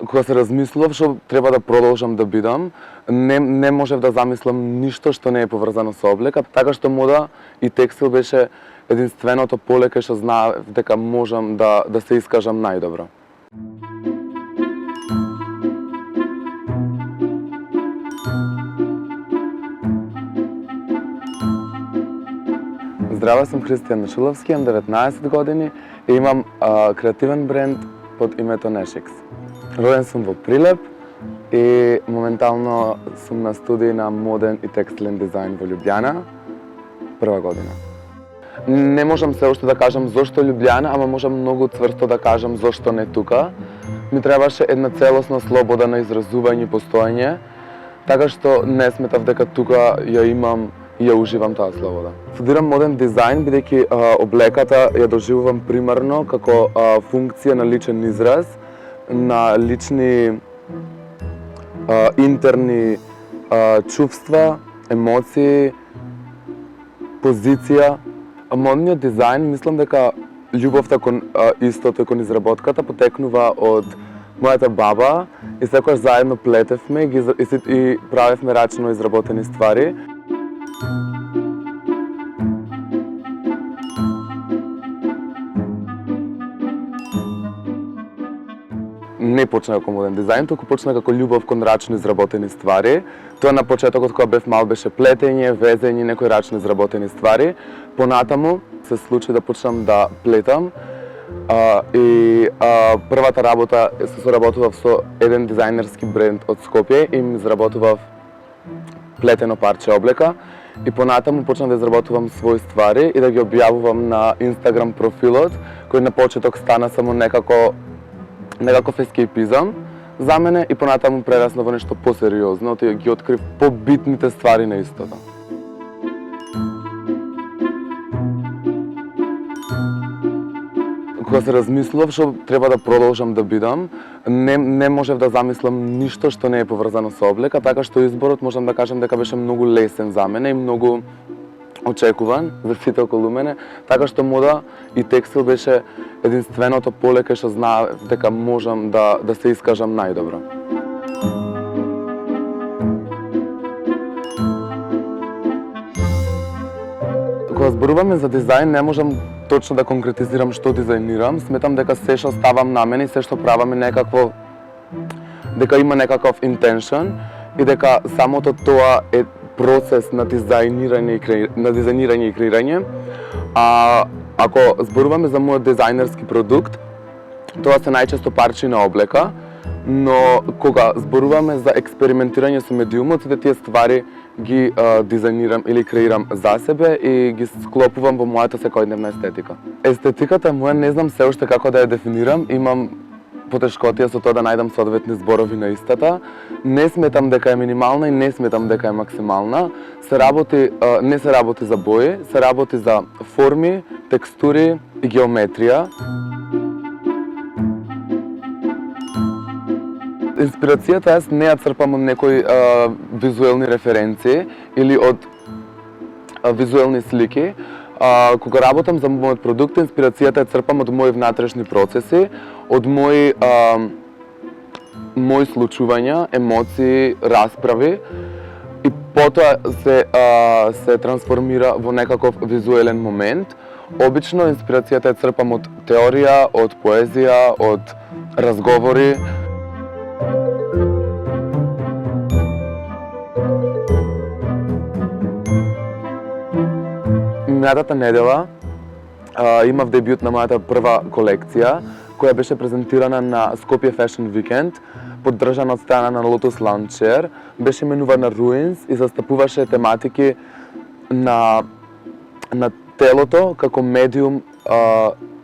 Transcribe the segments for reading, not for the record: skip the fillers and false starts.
Кога се размислував што треба да продолжам да бидам, не можев да замислам ништо што не е поврзано со облека, така што мода и текстил беше единственото поле кај што знаев дека можам да се искажам најдобро. Здраво, сум Христијан Мишуловски, имам 19 години и имам креативен бренд под името Neshix. Роден сум во Прилеп и моментално сум на студии на моден и текстилен дизајн во Љубљана, прва година. Не можам се уште да кажам зошто Љубљана, ама можам многу цврсто да кажам зошто не тука. Ми требаше една целосна слобода на изразување и постоење, така што не сметав дека тука ја имам и ја уживам таа слобода. Студирам моден дизајн, бидејќи облеката ја доживувам примарно како функција на личен израз, на лични интерни чувства, емоции, позиција. Модниот дизајн, мислам дека љубовта кон истото и кон изработката потекнува од мојата баба и секогаш заедно плетевме и правевме рачно изработени ствари. Не почна како моден дизајн, туку почна како љубов кон рачно изработени ствари. Тоа на почетокот кога бев мал беше плетење, везење, некои рачно изработени ствари. Понатаму се случи да почнам да плетам и првата работа се соработував со еден дизајнерски бренд од Скопје и им изработував плетено парче облека и понатаму почнав да изработувам своји ствари и да ги објавувам на Инстаграм профилот, кој на почеток стана само некаков ескейпизам за мене и понатаму прерасна во нешто посериозно, и ги открив побитните ствари на истото. Кога се размислував што треба да продолжам да бидам, не можев да замислам ништо што не е поврзано со облека, така што изборот можам да кажам дека беше многу лесен за мене и многу очекуван за сите околу мене, така што мода и текстил беше единственото поле кај што знаев дека можам да се искажам најдобро. Кога зборуваме за дизајн, не можам точно да конкретизирам што дизајнирам. Сметам дека се што ставам на мене и се што правам е дека има некаков intention и дека самото тоа е процес на дизајнирање и креирање. Ако зборуваме за мојот дизајнерски продукт, тоа се најчесто парчи на облека, но кога зборуваме за експериментирање со медиумот, сите тие ствари ги дизајнирам или креирам за себе и ги склопувам во мојата секојдневна естетика. Естетиката моја не знам се уште како да ја дефинирам, имам потешкотија со тоа да најдам соодветни зборови на истата. Не сметам дека е минимална и не сметам дека е максимална. Не се работи за бои, се работи за форми, текстури и геометрија. Инспирацијата јас не ја црпам од некои визуелни референции или од визуелни слики. Кога работам за мојот продукт, инспирацијата ја црпам од мои внатрешни процеси, од мои случувања, емоции, расправи и потоа се трансформира во некаков визуелен момент. Обично инспирацијата ја црпам од теорија, од поезија, од разговори. Минатата недела имав дебют на мојата прва колекција, која беше презентирана на Скопје Fashion Weekend, поддржана од страна на Lotus Loungewear. Беше именувана Ruins и застапуваше тематики на телото како медиум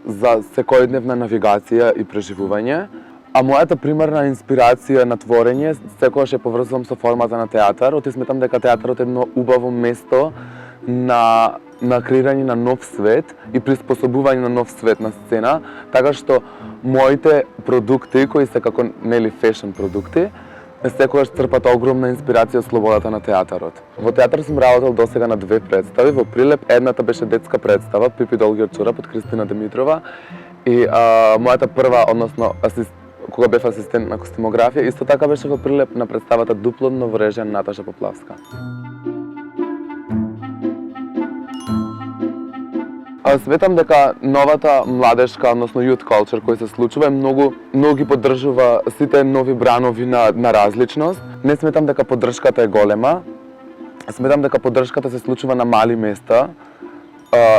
за секојдневна навигација и преживување. А мојата примарна инспирација на творење секогаш ја поврзувам со формата на театарот и сметам дека театарот е едно убаво место на креирање на нов свет и приспособување на нов свет на сцена, така што моите продукти, кои се како фешн продукти, секогаш црпат огромна инспирација од слободата на театарот. Во театар сум работел досега на 2 представи. Во Прилеп едната беше детска представа Пипи Долгиот чорап од Кристина Димитрова и мојата прва, односно кога бев асистент на костюмографија, исто така беше во прилеп на представата Дуплодно во режија Наташа Поплавска. Сметам дека новата младешка, односно youth culture кој се случува, многу ги поддржува сите нови бранови на различност. Не сметам дека поддршката е голема. Сметам дека поддршката се случува на мали места,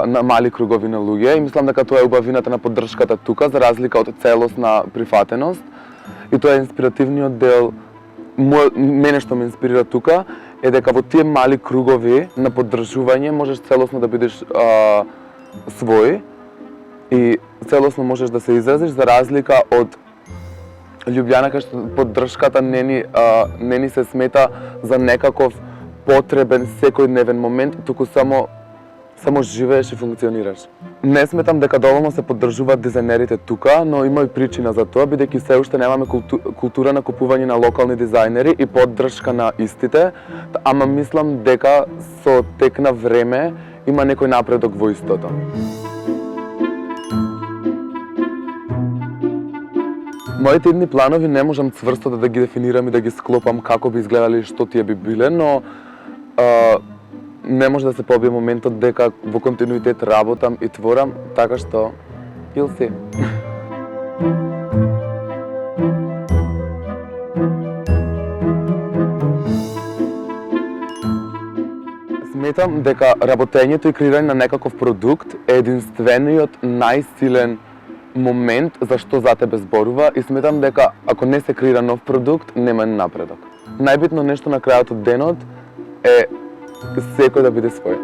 на мали кругови на луѓе, и мислам дека тоа е убавината на поддршката тука, за разлика од целосна прифатеност. И тоа е инспиративниот дел, мене што ме инспирира тука, е дека во тие мали кругови на поддржување можеш целосно да бидеш свој и целосно можеш да се изразиш, за разлика од Лјубљана, кај што поддршката не ни се смета за некаков потребен секојдневен момент, туку само живееш и функционираш. Не сметам дека доволно се поддржуваат дизајнерите тука, но има и причина за тоа, бидејќи се уште немаме култура на купување на локални дизајнери и поддршка на истите, ама мислам дека со тек на време има некој напредок во истото. Моите идни планови не можам цврсто да ги дефинирам и да ги склопам како би изгледали и што тие би биле, но не може да се побие моментот дека во континуитет работам и творам, така што you'll see. Сметам дека работењето и креирање на некаков продукт е единствениот најсилен момент за што за тебе зборува, и сметам дека ако не се креира нов продукт, нема напредок. Најбитно нешто на крајот од денот е секој да биде свој.